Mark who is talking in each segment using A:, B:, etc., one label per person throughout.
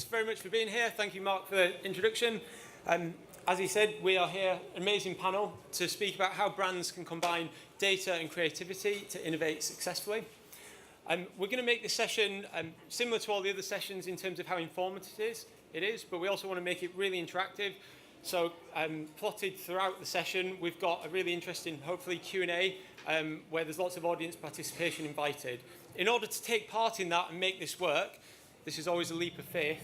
A: thanks very much for being here. Thank you, Mark, for the introduction. As he said, we are here, an amazing panel, to speak about how brands can combine data and creativity to innovate successfully. We're going to make this session similar to all the other sessions in terms of how informative it is, but we also want to make it really interactive. So plotted throughout the session, we've got a really interesting, hopefully, Q&A where there's lots of audience participation invited. In order to take part in that and make this work, this is always a leap of faith.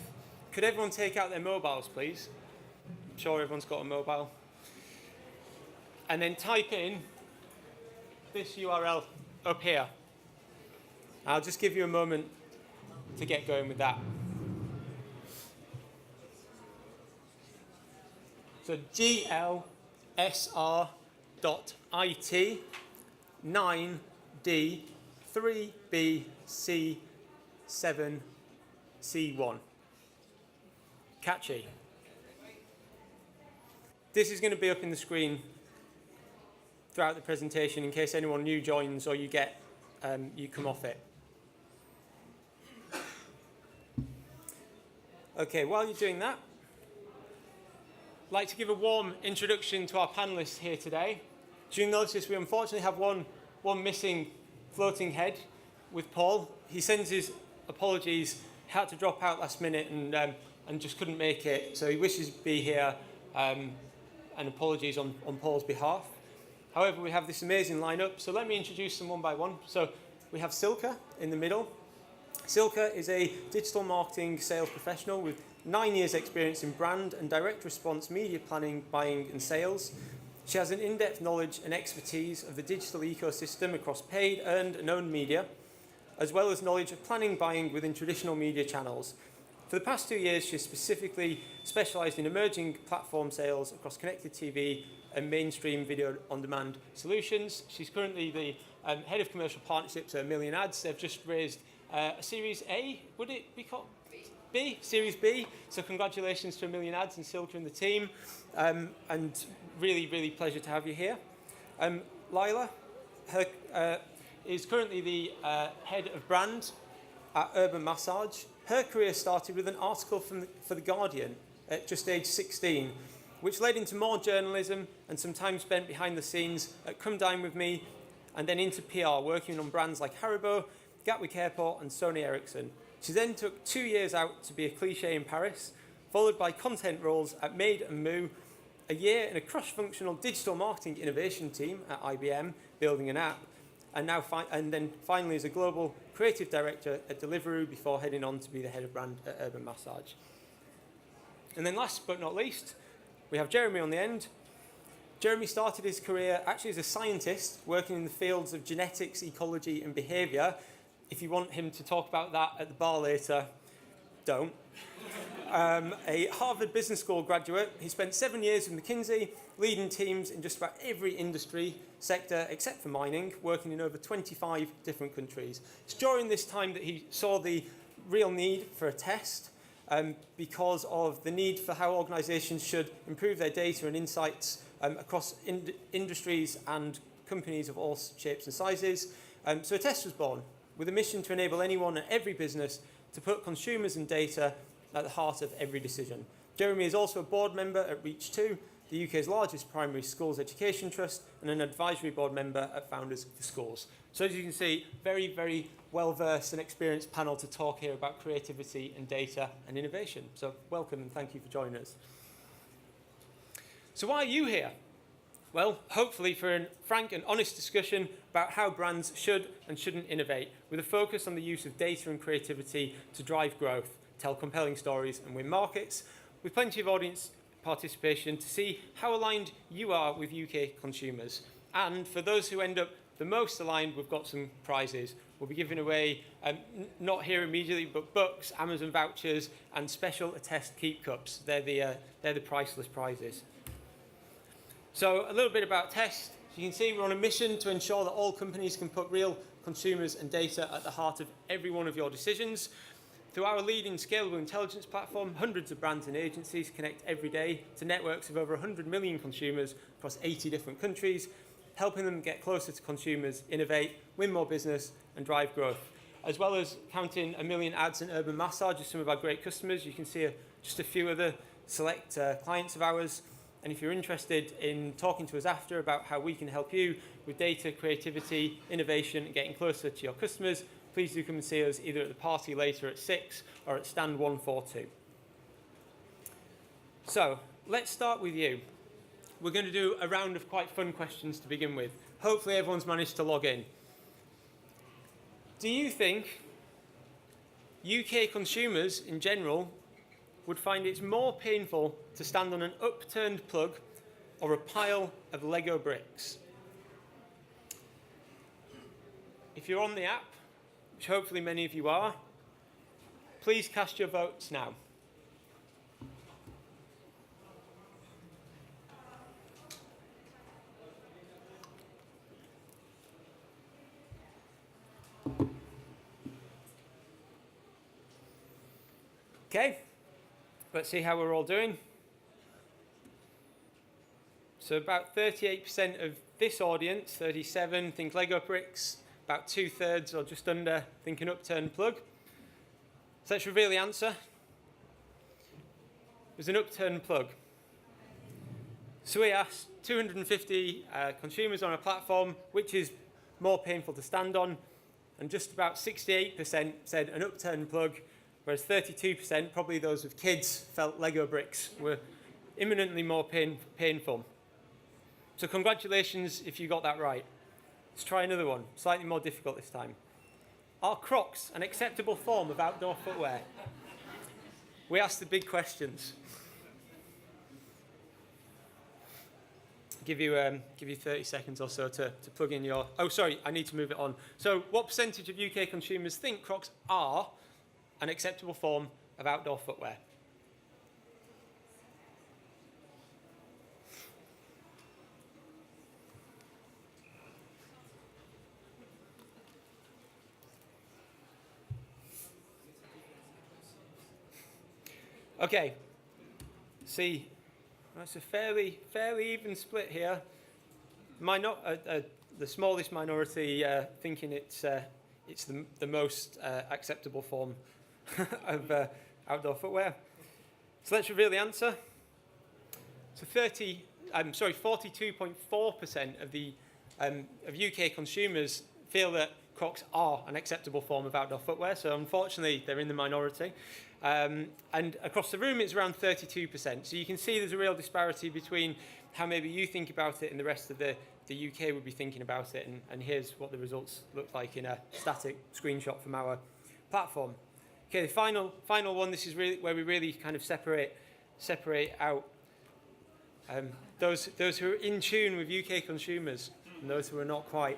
A: Could everyone take out their mobiles, please? I'm sure everyone's got a mobile. And then type in this URL up here. I'll just give you a moment to get going with that. So glsr.it 9D3BC7C1. Catchy. This is going to be up in the screen throughout the presentation in case anyone new joins or you come off it. Okay, while you're doing that, I'd like to give a warm introduction to our panelists here today. Do you notice we unfortunately have one missing floating head with Paul? He sends his apologies, had to drop out last minute and just couldn't make it, so he wishes to be here, and apologies on Paul's behalf. However, we have this amazing lineup, so let me introduce them one by one. So we have Silke in the middle. Silke is a digital marketing sales professional with 9 years experience in brand and direct response media planning, buying and sales. She has an in-depth knowledge and expertise of the digital ecosystem across paid, earned and owned media, as well as knowledge of planning, buying within traditional media channels. For the past 2 years, she has specifically specialised in emerging platform sales across connected TV and mainstream video on-demand solutions. She's currently the head of commercial partnerships at A Million Ads. They've just raised a Series A, would it be called? B? Series B. So congratulations to A Million Ads and Silke and the team. And really, really pleasure to have you here. Lila is currently the head of brand at Urban Massage. Her career started with an article for The Guardian at just age 16, which led into more journalism and some time spent behind the scenes at Come Dine With Me, and then into PR, working on brands like Haribo, Gatwick Airport and Sony Ericsson. She then took 2 years out to be a cliché in Paris, followed by content roles at Made and Moo, a year in a cross-functional digital marketing innovation team at IBM, building an app, and then finally as a global creative director at Deliveroo before heading on to be the head of brand at Urban Massage. And then last but not least, we have Jeremy on the end. Jeremy started his career actually as a scientist working in the fields of genetics, ecology and behaviour. If you want him to talk about that at the bar later, don't. A Harvard Business School graduate, he spent 7 years with McKinsey, leading teams in just about every industry sector except for mining, working in over 25 different countries. It's during this time that he saw the real need for ATTEST because of the need for how organisations should improve their data and insights across industries and companies of all shapes and sizes. So ATTEST was born with a mission to enable anyone and every business to put consumers and data at the heart of every decision. Jeremy is also a board member at Reach2, the UK's largest primary schools education trust, and an advisory board member at Founders for Schools. So as you can see, very, very well-versed and experienced panel to talk here about creativity and data and innovation. So welcome and thank you for joining us. So why are you here? Well, hopefully for a frank and honest discussion about how brands should and shouldn't innovate, with a focus on the use of data and creativity to drive growth, tell compelling stories and win markets, with plenty of audience participation to see how aligned you are with UK consumers. And for those who end up the most aligned, we've got some prizes. We'll be giving away, not here immediately, but books, Amazon vouchers, and special ATTEST Keep Cups. They're the priceless prizes. So a little bit about ATTEST. As you can see, we're on a mission to ensure that all companies can put real consumers and data at the heart of every one of your decisions. Through our leading scalable intelligence platform, hundreds of brands and agencies connect every day to networks of over 100 million consumers across 80 different countries, helping them get closer to consumers, innovate, win more business, and drive growth. as well as counting 1 million ads in urban massage as some of our great customers. You can see just a few other select clients of ours. And if you're interested in talking to us after about how we can help you with data, creativity, innovation, and getting closer to your customers, please do come and see us either at the party later at 6 or at stand 142. So let's start with you. We're going to do a round of quite fun questions to begin with. Hopefully everyone's managed to log in. Do you think UK consumers in general would find it's more painful to stand on an upturned plug or a pile of Lego bricks? If you're on the app, which hopefully many of you are, please cast your votes now. Okay, let's see how we're all doing. So about 38% of this audience, 37, think Lego bricks, about 2/3 or just under think an upturned plug. So let's reveal the answer. It was an upturned plug. So we asked 250 consumers on our platform, which is more painful to stand on, and just about 68% said an upturned plug, whereas 32%, probably those with kids, felt Lego bricks were imminently more painful. So congratulations if you got that right. Let's try another one, slightly more difficult this time. Are Crocs an acceptable form of outdoor footwear? We asked the big questions. Give you 30 seconds or so to plug in your... Oh, sorry, I need to move it on. So what percentage of UK consumers think Crocs are an acceptable form of outdoor footwear? Okay, see, that's a fairly even split here. The smallest minority thinking it's the most acceptable form of outdoor footwear. So let's reveal the answer. So 42.4% of UK consumers feel that Crocs are an acceptable form of outdoor footwear. So unfortunately, they're in the minority. And across the room, it's around 32%. So you can see there's a real disparity between how maybe you think about it and the rest of the UK would be thinking about it. And here's what the results look like in a static screenshot from our platform. Okay, the final one. This is really where we really kind of separate out those who are in tune with UK consumers and those who are not quite.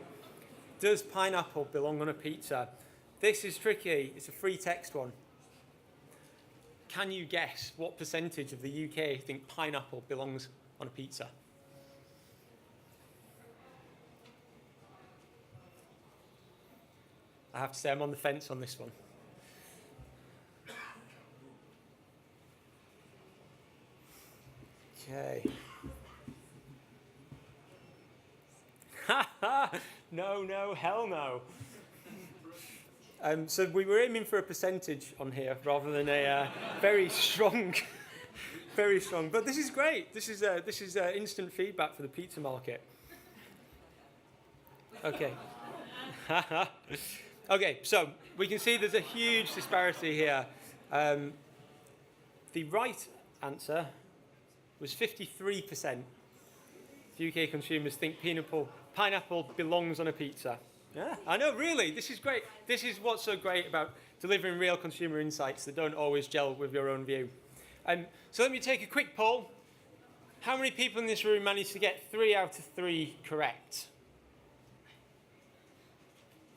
A: Does pineapple belong on a pizza? This is tricky. It's a free text one. Can you guess what percentage of the UK think pineapple belongs on a pizza? I have to say I'm on the fence on this one. Okay. No, hell no. So we were aiming for a percentage on here rather than a very strong, very strong. But this is great. This is instant feedback for the pizza market. Okay. Okay, so we can see there's a huge disparity here. The right answer was 53%. UK consumers think pineapple belongs on a pizza. Yeah, I know, really, this is great. This is what's so great about delivering real consumer insights that don't always gel with your own view. So let me take a quick poll. How many people in this room managed to get 3 out of 3 correct?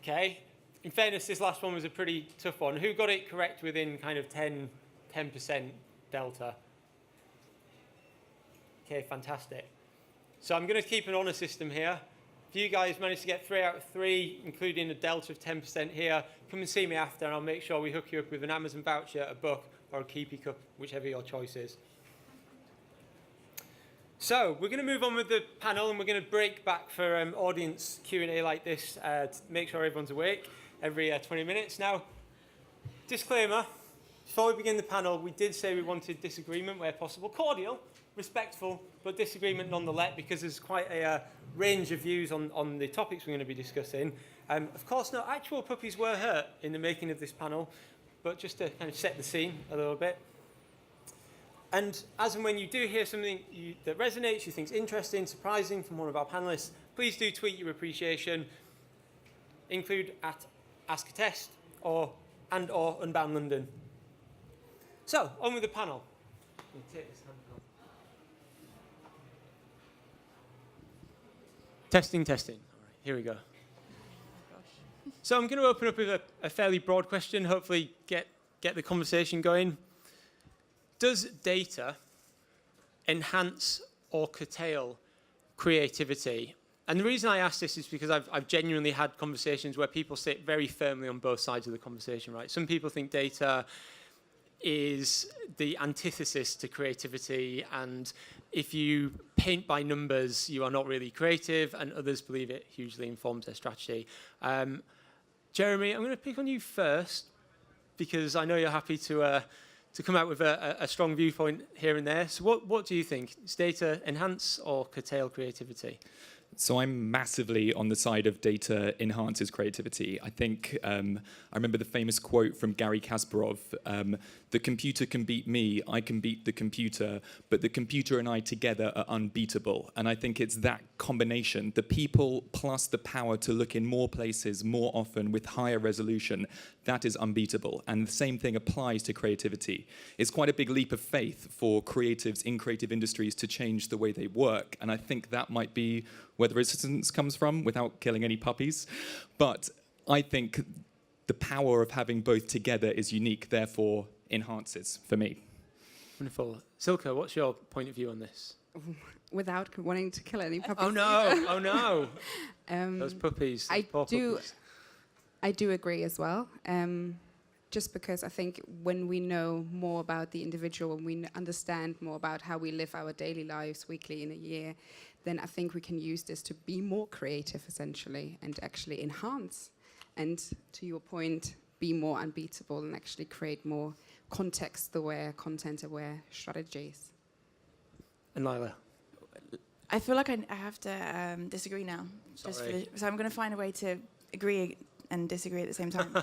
A: Okay. In fairness, this last one was a pretty tough one. Who got it correct within kind of 10% delta? Okay, fantastic. So I'm going to keep an honour system here. If you guys manage to get 3 out of 3, including a delta of 10% here, come and see me after and I'll make sure we hook you up with an Amazon voucher, a book, or a Keepy Cup, whichever your choice is. So we're going to move on with the panel and we're going to break back for audience Q&A like this to make sure everyone's awake. every 20 minutes. Now, disclaimer, before we begin the panel, we did say we wanted disagreement where possible. Cordial, respectful, but disagreement nonetheless, because there's quite a range of views on the topics we're going to be discussing. Of course, no actual puppies were hurt in the making of this panel, but just to kind of set the scene a little bit. And as and when you do hear something that resonates, you think is interesting, surprising from one of our panelists, please do tweet your appreciation. Include at AskATTEST or Unbound London. So, on with the panel. Testing. All right, here we go. So I'm going to open up with a fairly broad question, hopefully get the conversation going. Does data enhance or curtail creativity? And the reason I ask this is because I've genuinely had conversations where people sit very firmly on both sides of the conversation, right? Some people think data is the antithesis to creativity, and if you paint by numbers, you are not really creative, and others believe it hugely informs their strategy. Jeremy, I'm going to pick on you first, because I know you're happy to come out with a strong viewpoint here and there. So what do you think? Does data enhance or curtail creativity?
B: So I'm massively on the side of data enhances creativity. I think I remember the famous quote from Gary Kasparov, the computer can beat me, I can beat the computer, but the computer and I together are unbeatable. And I think it's that combination, the people plus the power to look in more places, more often, with higher resolution, that is unbeatable. And the same thing applies to creativity. It's quite a big leap of faith for creatives in creative industries to change the way they work. And I think that might be where the resistance comes from, without killing any puppies. But I think the power of having both together is unique, therefore enhances for me.
A: Wonderful. Silke, what's your point of view on this?
C: Without wanting to kill any puppies.
A: Oh no! Those puppies. Poor puppies.
C: I do agree as well. Just because I think when we know more about the individual, when we understand more about how we live our daily lives weekly in a year, then I think we can use this to be more creative, essentially, and actually enhance. And to your point, be more unbeatable and actually create more context-aware, content-aware strategies.
A: And Lila?
D: I feel like I have to disagree now. So I'm going to find a way to agree and disagree at the same time.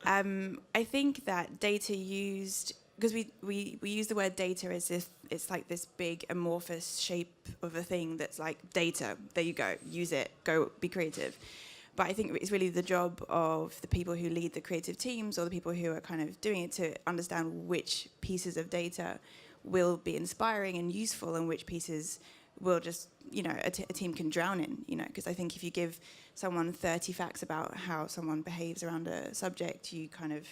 D: I think that data used, because we use the word data as if it's like this big amorphous shape of a thing that's like data. There you go, use it, go be creative. But I think it's really the job of the people who lead the creative teams or the people who are kind of doing it to understand which pieces of data will be inspiring and useful and which pieces will just, a team can drown in, because I think if you give someone 30 facts about how someone behaves around a subject, you kind of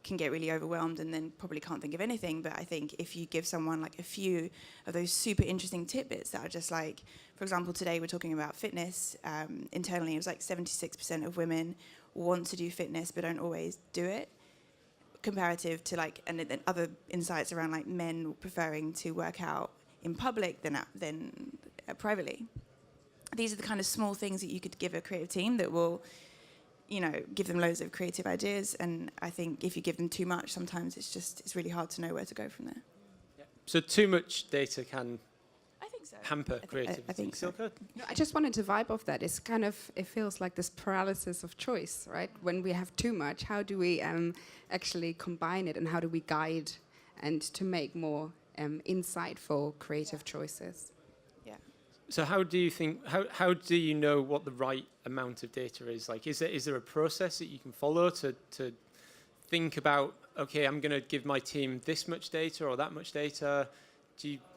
D: can get really overwhelmed and then probably can't think of anything. But I think if you give someone like a few of those super interesting tidbits that are just like, for example, today we're talking about fitness. Internally, it was like 76% of women want to do fitness but don't always do it, comparative to and then other insights around like men preferring to work out in public than privately. These are the kind of small things that you could give a creative team that will give them loads of creative ideas. And I think if you give them too much, sometimes it's really hard to know where to go from there.
A: Yeah. So too much data can
D: So.
A: hamper creativity.
D: I think so.
C: No, I just wanted to vibe off that. It feels like this paralysis of choice, right? When we have too much, how do we actually combine it and how do we guide and to make more insightful creative choices?
D: Yeah.
A: So how do you think, how do you know what the right amount of data is? Like, is there a process that you can follow to think about, okay, I'm going to give my team this much data or that much data?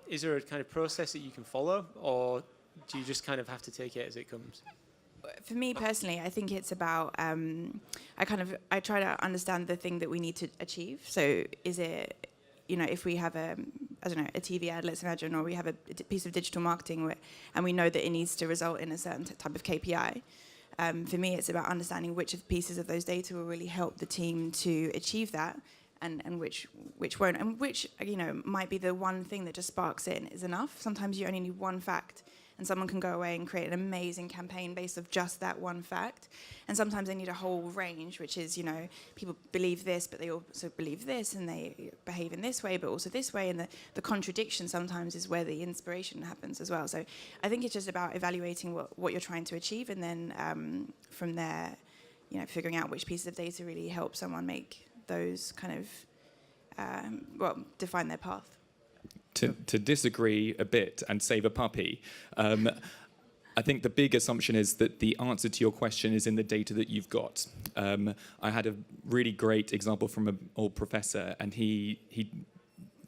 A: Is there a kind of process that you can follow, or do you just kind of have to take it as it comes?
D: For me personally, I think it's about, I try to understand the thing that we need to achieve. So is it, if we have a TV ad, let's imagine, or we have a piece of digital marketing and we know that it needs to result in a certain type of KPI. For me, it's about understanding which of the pieces of those data will really help the team to achieve that, and which won't, and which might be the one thing that just sparks it and is enough. Sometimes you only need one fact and someone can go away and create an amazing campaign based of just that one fact. And sometimes they need a whole range, which is, people believe this, but they also believe this, and they behave in this way, but also this way. And the contradiction sometimes is where the inspiration happens as well. So I think it's just about evaluating what you're trying to achieve, and then from there, figuring out which pieces of data really help someone make those kind of, define their path.
B: To disagree a bit and save a puppy, I think the big assumption is that the answer to your question is in the data that you've got. I had a really great example from an old professor, and he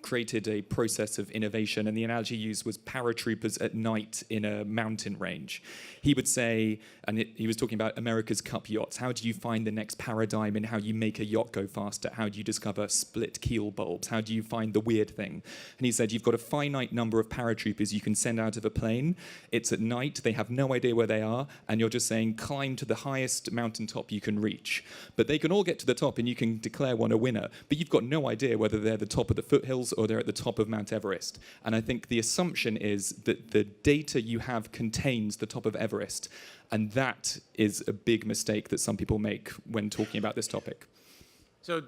B: created a process of innovation, and the analogy used was paratroopers at night in a mountain range. He would say, and he was talking about America's Cup yachts. How do you find the next paradigm in how you make a yacht go faster? How do you discover split keel bulbs? How do you find the weird thing? And he said, you've got a finite number of paratroopers you can send out of a plane. It's at night, they have no idea where they are, and you're just saying, climb to the highest mountaintop you can reach. But they can all get to the top, and you can declare one a winner. But you've got no idea whether they're the top of the foothills or they're at the top of Mount Everest. And I think the assumption is that the data you have contains the top of Everest. And that is a big mistake that some people make when talking about this topic.
A: So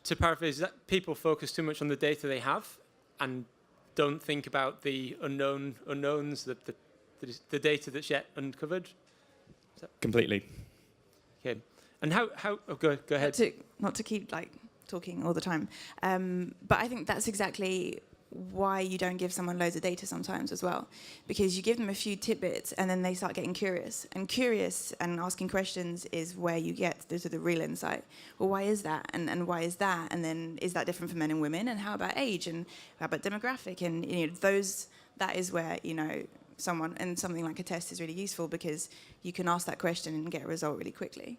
A: to paraphrase, that people focus too much on the data they have and don't think about the unknowns, the data that's yet uncovered?
B: Completely.
A: Okay. And how go ahead.
D: Not to keep talking all the time, but I think that's exactly why you don't give someone loads of data sometimes as well, because you give them a few tidbits and then they start getting curious and asking questions is where you get to the real insight. Well, why is that, and why is that, and then is that different for men and women, and how about age, and how about demographic, and that is where something like ATTEST is really useful, because you can ask that question and get a result really quickly.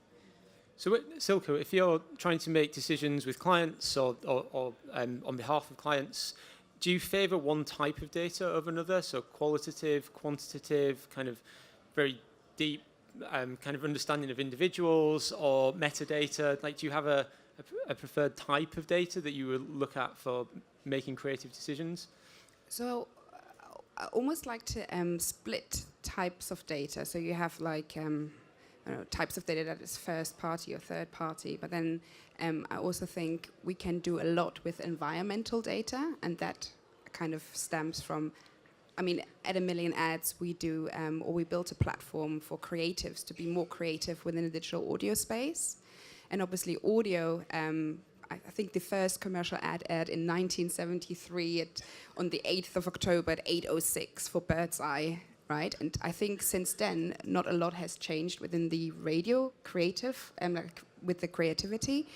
A: So, Silke, if you're trying to make decisions with clients or on behalf of clients, do you favour one type of data over another? So qualitative, quantitative, kind of very deep kind of understanding of individuals, or metadata? Do you have a preferred type of data that you would look at for making creative decisions?
C: So I almost like to split types of data. So you have types of data that is first party or third party, but then I also think we can do a lot with environmental data, and that kind of stems from, at A Million Ads we do, or we built a platform for creatives to be more creative within the digital audio space. And obviously audio, I think the first commercial ad aired in 1973 on the 8th of October at 8:06 for Bird's Eye. Right, and I think since then, not a lot has changed within the radio creative, with the creativity.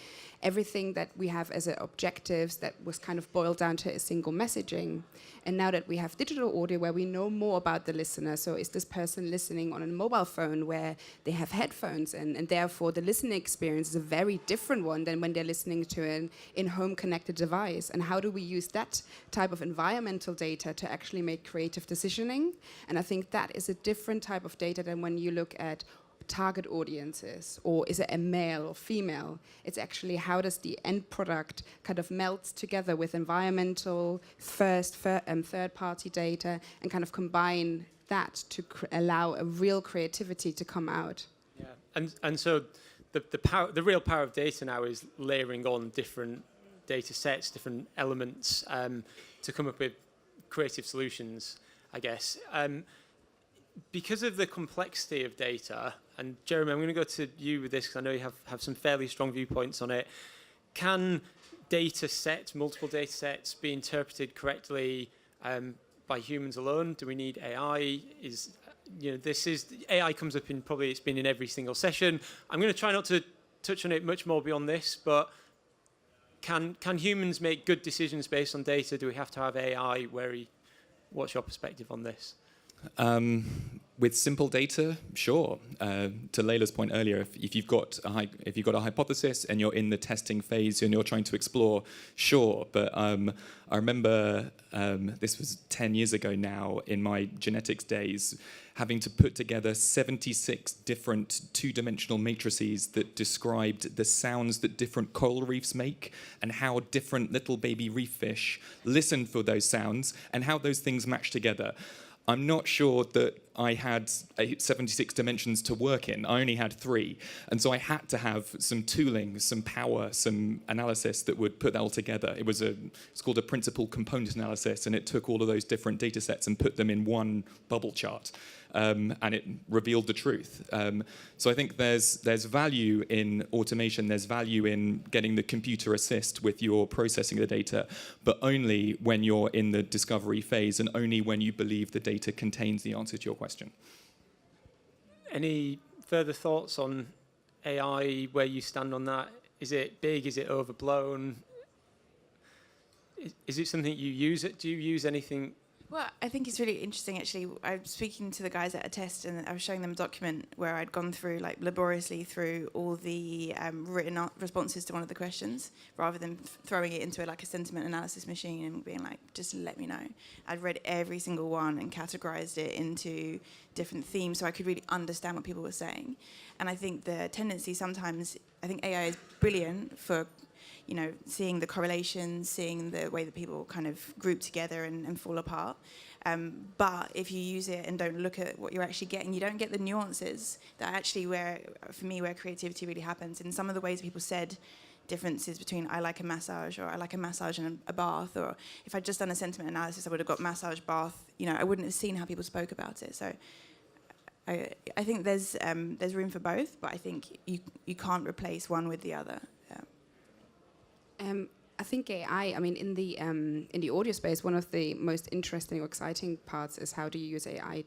C: Everything that we have as objectives that was kind of boiled down to a single messaging. And now that we have digital audio where we know more about the listener, so is this person listening on a mobile phone where they have headphones, and therefore the listening experience is a very different one than when they're listening to an in-home connected device. And how do we use that type of environmental data to actually make creative decisioning? And I think that is a different type of data than when you look at target audiences, or is it a male or female? It's actually how does the end product kind of melt together with environmental third-party data, and kind of combine that to allow a real creativity to come out.
A: Yeah, and so the real power of data now is layering on different data sets, different elements to come up with creative solutions, I guess. Because of the complexity of data, and Jeremy, I'm going to go to you with this because I know you have some fairly strong viewpoints on it. Can data sets, multiple data sets, be interpreted correctly by humans alone? Do we need AI? AI comes up in, probably it's been in every single session. I'm going to try not to touch on it much more beyond this, but can humans make good decisions based on data? Do we have to have AI? What's your perspective on this?
B: With simple data, sure. To Layla's point earlier, if you've got a hypothesis and you're in the testing phase and you're trying to explore, sure. But I remember this was 10 years ago now, in my genetics days, having to put together 76 different two-dimensional matrices that described the sounds that different coral reefs make, and how different little baby reef fish listen for those sounds, and how those things match together. I'm not sure that I had 76 dimensions to work in. I only had 3. And so I had to have some tooling, some power, some analysis that would put that all together. It's called a principal component analysis, and it took all of those different data sets and put them in one bubble chart. And it revealed the truth. So I think there's value in automation, there's value in getting the computer assist with your processing of the data, but only when you're in the discovery phase and only when you believe the data contains the answer to your question.
A: Any further thoughts on AI, where you stand on that? Is it big? Is it overblown? Is it something you use? Do you use anything?
D: Well, I think it's really interesting, actually. I was speaking to the guys at ATTEST, and I was showing them a document where I'd gone through, like, laboriously through all the written responses to one of the questions, rather than throwing it into a sentiment analysis machine and being like, just let me know. I'd read every single one and categorized it into different themes so I could really understand what people were saying. And I think the tendency sometimes, I think AI is brilliant for seeing the correlations, seeing the way that people kind of group together and fall apart. But if you use it and don't look at what you're actually getting, you don't get the nuances that actually where creativity really happens. In some of the ways people said differences between I like a massage or I like a massage and a bath, or if I'd just done a sentiment analysis, I would have got massage, bath. I wouldn't have seen how people spoke about it. So I think there's room for both, but I think you can't replace one with the other.
C: I think AI, in the audio space, one of the most interesting or exciting parts is how do you use AI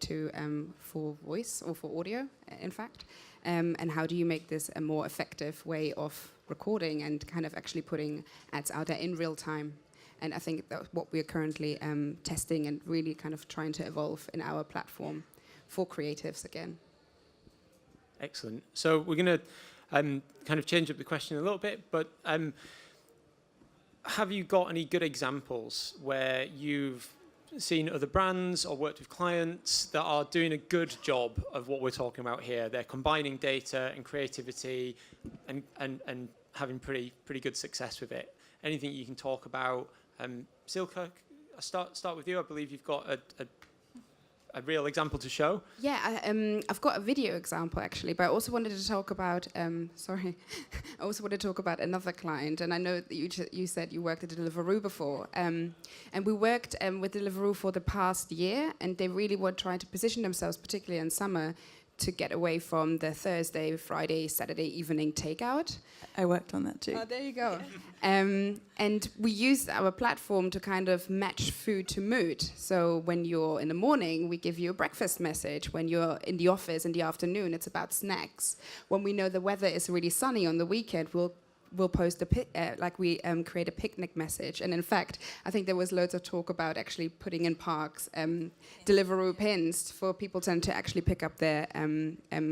C: for voice or for audio, in fact, and how do you make this a more effective way of recording and kind of actually putting ads out there in real time. And I think that's what we're currently testing and really kind of trying to evolve in our platform for creatives again.
A: Excellent. So we're going to kind of change up the question a little bit, but have you got any good examples where you've seen other brands or worked with clients that are doing a good job of what we're talking about here? They're combining data and creativity and having pretty good success with it. Anything you can talk about? Silke, I'll start with you. I believe you've got a real example to show.
C: Yeah, I've got a video example actually, but I also wanted to talk about. I also wanted to talk about another client, and I know that you said you worked at Deliveroo before, and we worked with Deliveroo for the past year, and they really were trying to position themselves, particularly in summer, to get away from the Thursday, Friday, Saturday evening takeout.
D: I worked on that too.
C: Oh, there you go. And we used our platform to kind of match food to mood. So when you're in the morning, we give you a breakfast message. When you're in the office in the afternoon, it's about snacks. When we know the weather is really sunny on the weekend, we'll post create a picnic message. And in fact, I think there was loads of talk about actually putting in parks Deliveroo pins for people to actually pick up their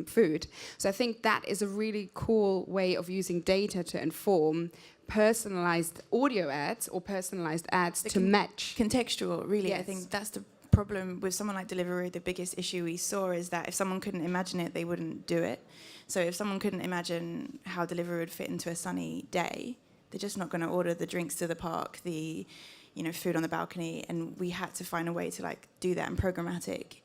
C: food. So I think that is a really cool way of using data to inform personalized audio ads or personalized ads to match.
D: Contextual, really.
C: Yes.
D: I think that's the problem with someone like Deliveroo. The biggest issue we saw is that if someone couldn't imagine it, they wouldn't do it. So if someone couldn't imagine how Deliveroo would fit into a sunny day, they're just not going to order the drinks to the park, the food on the balcony, and we had to find a way to do that in programmatic.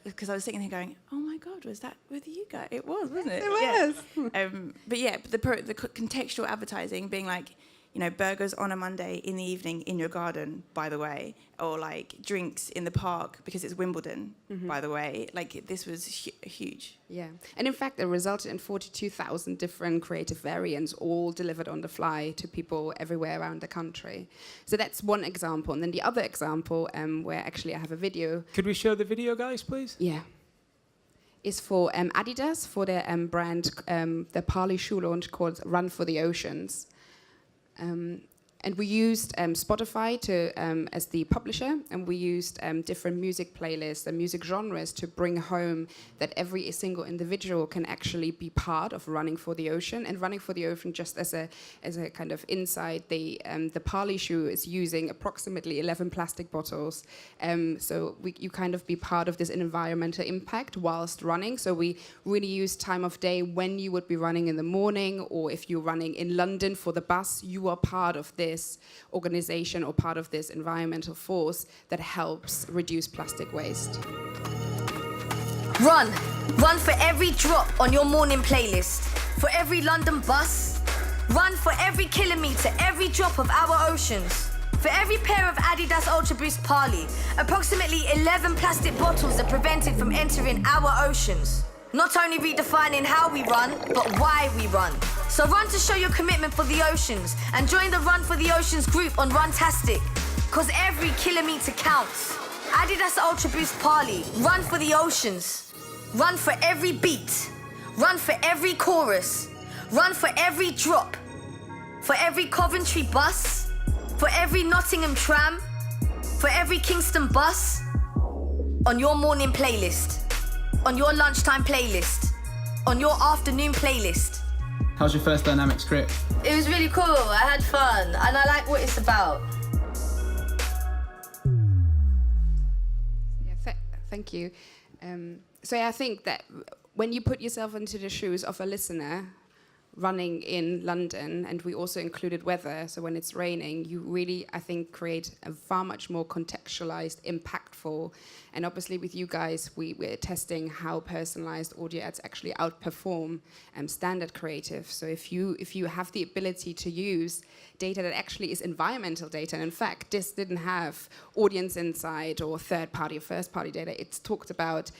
D: Because I was sitting there going, oh my God, was that with you guys? It was, wasn't it?
C: It was.
D: Yeah. But the contextual advertising being burgers on a Monday in the evening in your garden, by the way, or drinks in the park because it's Wimbledon, by the way. This was huge.
C: Yeah, and in fact, it resulted in 42,000 different creative variants, all delivered on the fly to people everywhere around the country. So that's one example. And then the other example, where actually I have a video.
A: Could we show the video, guys, please?
C: Yeah. Is for Adidas, for their brand, the Parley shoe launch called Run for the Oceans. And we used Spotify as the publisher, and we used different music playlists and music genres to bring home that every single individual can actually be part of Running for the Ocean. And Running for the Ocean, just as a kind of insight, the Parley shoe is using approximately 11 plastic bottles. So you kind of be part of this environmental impact whilst running. So we really use time of day when you would be running in the morning, or if you're running in London for the bus, you are part of this organization or part of this environmental force that helps reduce plastic waste.
E: Run. Run for every drop on your morning playlist. For every London bus. Run for every kilometre, every drop of our oceans. For every pair of Adidas Ultra Boost Parley, approximately 11 plastic bottles are prevented from entering our oceans. Not only redefining how we run, but why we run. So run to show your commitment for the oceans and join the Run for the Oceans group on Runtastic. Cause every kilometre counts. Adidas Ultra Boost Parley, run for the oceans. Run for every beat. Run for every chorus. Run for every drop. For every Coventry bus. For every Nottingham tram. For every Kingston bus. On your morning playlist. On your lunchtime playlist. On your afternoon playlist.
F: How's your first Dynamics crit?
E: It was really cool, I had fun, and I like what it's about.
C: Yeah, thank you. So yeah, I think that when you put yourself into the shoes of a listener running in London, and we also included weather, so when it's raining, you really, I think, create a far much more contextualized, impactful, and obviously with you guys, we're testing how personalized audio ads actually outperform standard creative. So if you have the ability to use data that actually is environmental data, and in fact, this didn't have audience insight or third-party or first-party data, it's talked about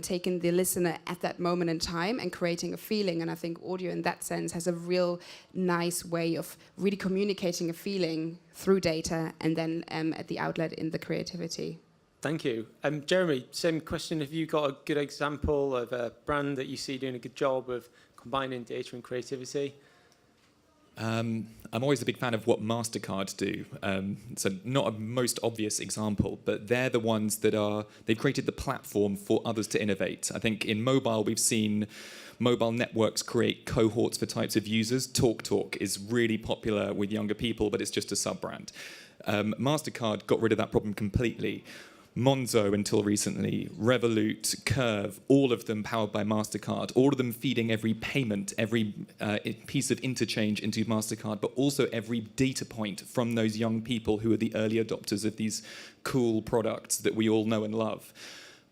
C: taking the listener at that moment in time and creating a feeling. And I think audio in that sense has a real nice way of really communicating a feeling through data and then at the outlet in the creativity.
A: Thank you. Jeremy, same question. Have you got a good example of a brand that you see doing a good job of combining data and creativity?
B: I'm always a big fan of what MasterCard do. So not a most obvious example, but they're the ones that they've created the platform for others to innovate. I think in mobile, we've seen mobile networks create cohorts for types of users. TalkTalk is really popular with younger people, but it's just a sub-brand. MasterCard got rid of that problem completely. Monzo until recently, Revolut, Curve, all of them powered by MasterCard, all of them feeding every payment, every piece of interchange into MasterCard, but also every data point from those young people who are the early adopters of these cool products that we all know and love.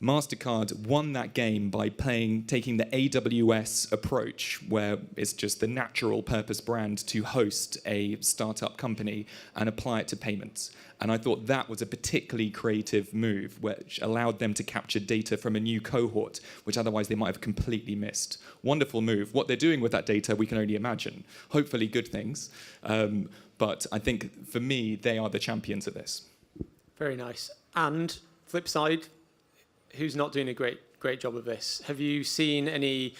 B: MasterCard won that game by taking the AWS approach, where it's just the natural purpose brand to host a startup company and apply it to payments. And I thought that was a particularly creative move, which allowed them to capture data from a new cohort, which otherwise they might have completely missed. Wonderful move. What they're doing with that data, we can only imagine. Hopefully good things. But I think, for me, they are the champions of this.
A: Very nice. And flip side, who's not doing a great job of this? Have you seen any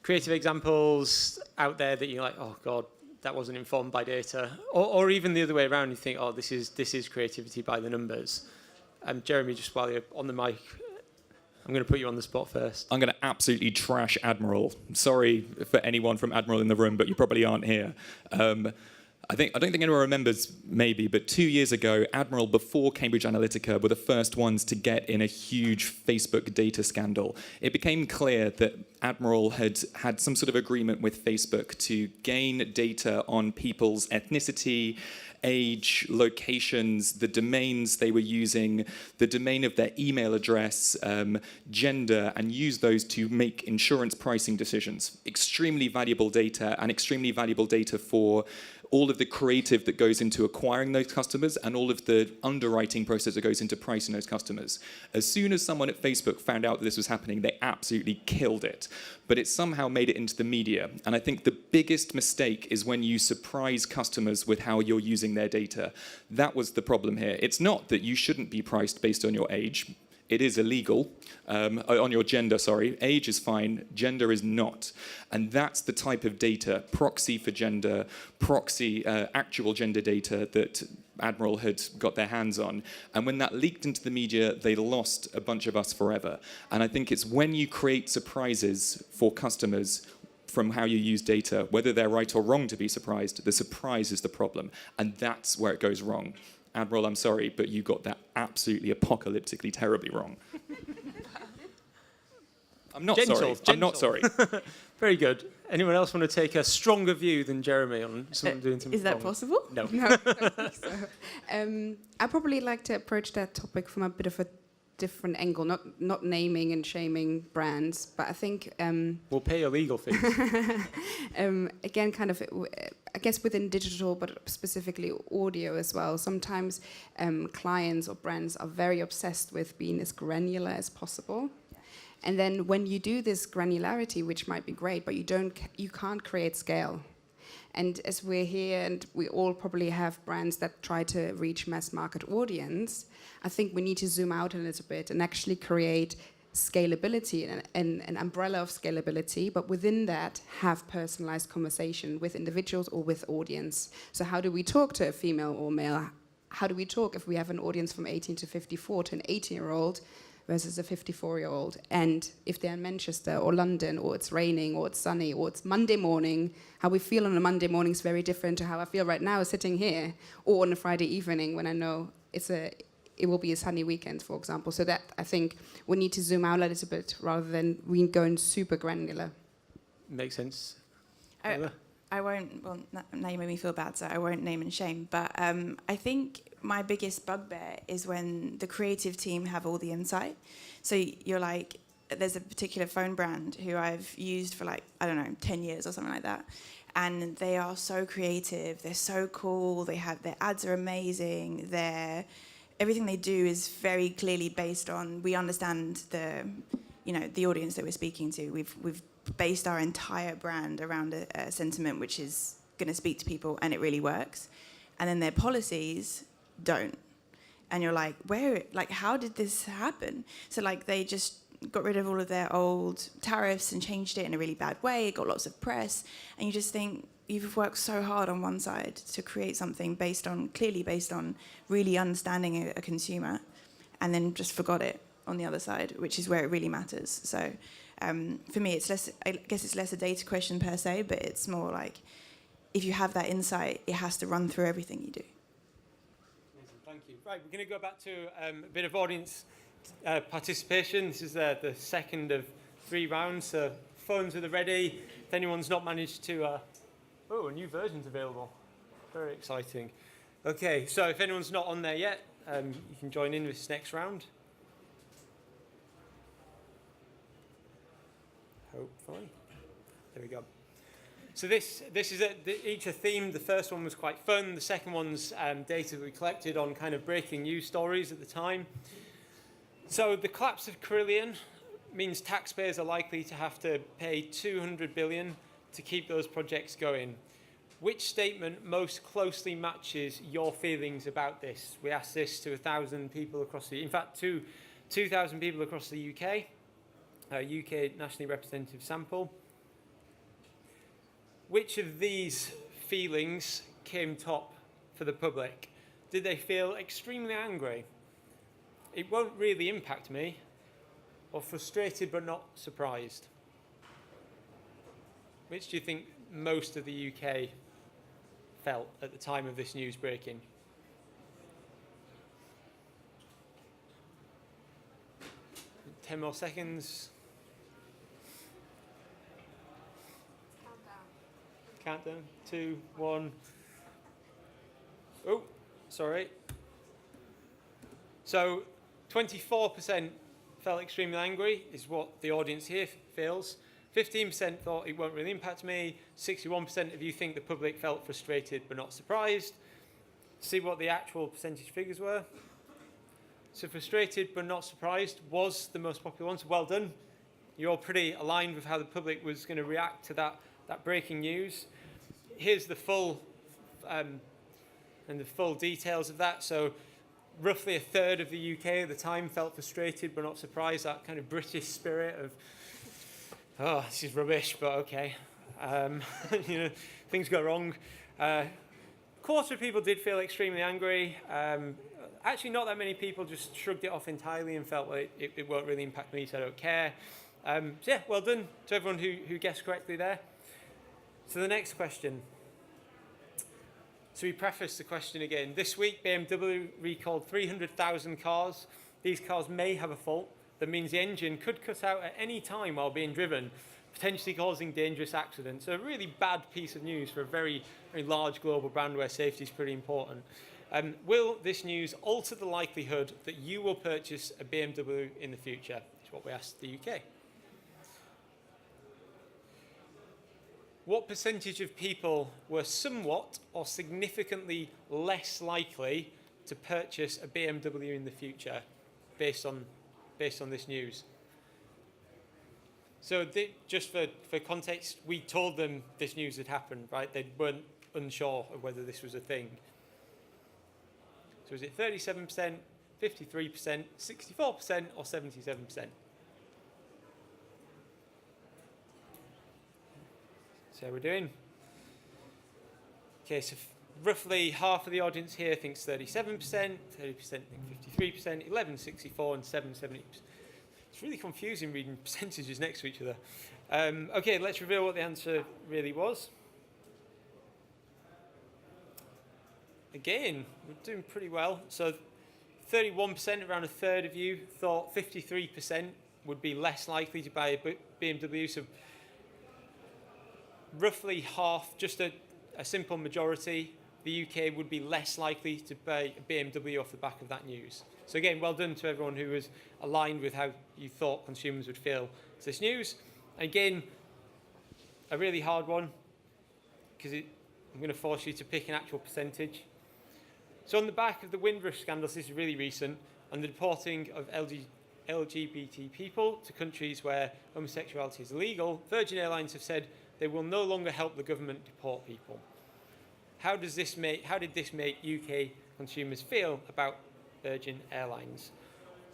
A: creative examples out there that you're like, oh God, that wasn't informed by data? Or even the other way around, you think, oh, this is creativity by the numbers. Jeremy, just while you're on the mic, I'm going to put you on the spot first.
B: I'm going to absolutely trash Admiral. Sorry for anyone from Admiral in the room, but you probably aren't here. I don't think anyone remembers, maybe, but 2 years ago, Admiral, before Cambridge Analytica, were the first ones to get in a huge Facebook data scandal. It became clear that Admiral had had some sort of agreement with Facebook to gain data on people's ethnicity, age, locations, the domains they were using, the domain of their email address, gender, and use those to make insurance pricing decisions. Extremely valuable data, and extremely valuable data for all of the creative that goes into acquiring those customers and all of the underwriting process that goes into pricing those customers. As soon as someone at Facebook found out that this was happening, they absolutely killed it. But it somehow made it into the media. And I think the biggest mistake is when you surprise customers with how you're using their data. That was the problem here. It's not that you shouldn't be priced based on your age. It is illegal, on your gender, sorry. Age is fine, gender is not. And that's the type of data, proxy for gender, proxy actual gender data that Admiral had got their hands on. And when that leaked into the media, they lost a bunch of us forever. And I think it's when you create surprises for customers from how you use data, whether they're right or wrong to be surprised, the surprise is the problem. And that's where it goes wrong. Admiral, I'm sorry, but you got that absolutely apocalyptically terribly wrong. I'm not sorry. I'm not sorry.
A: Very good. Anyone else want to take a stronger view than Jeremy on someone doing something
D: Is that
A: wrong?
D: possible?
A: No.
C: No, I don't think so. I probably like to approach that topic from a bit of a different angle, not naming and shaming brands, but I think
A: We'll pay your legal fees.
C: again, kind of, I guess within digital, but specifically audio as well. Sometimes clients or brands are very obsessed with being as granular as possible. And then when you do this granularity, which might be great, but you can't create scale. And as we're here, and we all probably have brands that try to reach mass market audience, I think we need to zoom out a little bit and actually create scalability and an umbrella of scalability, but within that have personalized conversation with individuals or with audience. So how do we talk to a female or male? How do we talk if we have an audience from 18 to 54 to an 18-year-old versus a 54-year-old? And if they're in Manchester or London, or it's raining, or it's sunny, or it's Monday morning, how we feel on a Monday morning is very different to how I feel right now sitting here, or on a Friday evening when I know it will be a sunny weekend, for example. So that, I think, we need to zoom out a little bit rather than we going super granular.
A: Makes sense.
D: I won't, well, now you made me feel bad, so I won't name and shame, but I think my biggest bugbear is when the creative team have all the insight. So you're like, there's a particular phone brand who I've used for 10 years or something like that, and they are so creative, they're so cool, their ads are amazing, everything they do is very clearly based on, we understand the audience that we're speaking to. We've based our entire brand around a sentiment which is going to speak to people, and it really works. And then their policies don't. And you're like, how did this happen? So they just got rid of all of their old tariffs and changed it in a really bad way. It got lots of press. And you just think, you've worked so hard on one side to create something clearly based on really understanding a consumer, and then just forgot it on the other side, which is where it really matters. So for me, I guess it's less a data question per se, but it's more like, if you have that insight, it has to run through everything you do.
A: Amazing, thank you. Right, we're going to go back to a bit of audience participation. This is the second of 3 rounds, so phones are ready. If anyone's not managed to... a new version's available. Very exciting. Okay, so if anyone's not on there yet, you can join in this next round. Hopefully. There we go. So this is each a theme. The first one was quite fun. The second one's data we collected on kind of breaking news stories at the time. So the collapse of Carillion means taxpayers are likely to have to pay $200 billion to keep those projects going. Which statement most closely matches your feelings about this? We asked this to 1,000 people across 2,000 people across the UK, UK nationally representative sample. Which of these feelings came top for the public? Did they feel extremely angry? It won't really impact me, or frustrated but not surprised? Which do you think most of the UK felt at the time of this news breaking? – 10 more seconds. Countdown. 2, 1. Oh, sorry. So 24% felt extremely angry is what the audience here feels. 15% thought it won't really impact me. 61% of you think the public felt frustrated but not surprised. See what the actual percentage figures were. So frustrated but not surprised was the most popular one. So well done. You're all pretty aligned with how the public was going to react to that breaking news. Here's the full details of that. So roughly a third of the UK at the time felt frustrated but not surprised. That kind of British spirit of, oh, this is rubbish, but okay. Things go wrong. Quarter of people did feel extremely angry. Actually, not that many people just shrugged it off entirely and felt like it won't really impact me, so I don't care. So yeah, well done to everyone who guessed correctly there. So the next question. So we preface the question again. This week, BMW recalled 300,000 cars. These cars may have a fault. That means the engine could cut out at any time while being driven, potentially causing dangerous accidents. So a really bad piece of news for a very, very large global brand where safety is pretty important. Will this news alter the likelihood that you will purchase a BMW in the future? Is what we asked the UK. What percentage of people were somewhat or significantly less likely to purchase a BMW in the future based on this news? So just for context, we told them this news had happened, right? They weren't unsure of whether this was a thing. So is it 37%, 53%, 64%, or 77%? So we're doing. Okay, so roughly half of the audience here thinks 37%, 30% think 53%, 11 64, and 7 70%. It's really confusing reading percentages next to each other. Okay, let's reveal what the answer really was. Again, we're doing pretty well. So 31%, around a third of you, thought 53% would be less likely to buy a BMW. So roughly half, just a simple majority, the UK would be less likely to buy a BMW off the back of that news. So again, well done to everyone who was aligned with how you thought consumers would feel to this news. Again, a really hard one, because I'm going to force you to pick an actual percentage. So on the back of the Windrush scandals, this is really recent, and the deporting of LGBT people to countries where homosexuality is illegal, Virgin Airlines have said they will no longer help the government deport people. How did this make UK consumers feel about Virgin Airlines?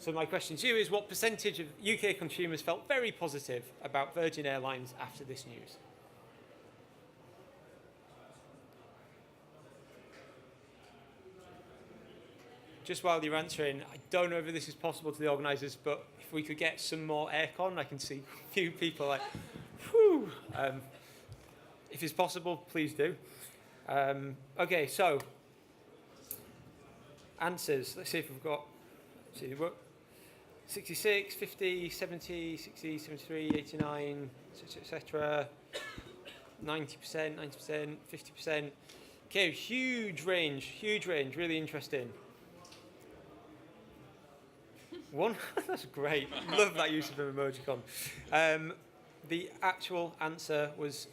A: So my question to you is, what percentage of UK consumers felt very positive about Virgin Airlines after this news? Just while you're answering, I don't know if this is possible to the organisers, but if we could get some more aircon, I can see a few people like, whew. If it's possible, please do. Okay, so answers. Let's see if we've got, 66, 50, 70, 60, 73, 89, etc. 90%, 90%, 50%. Okay, huge range, really interesting. One, that's great. Love that use of an emojicon. The actual answer was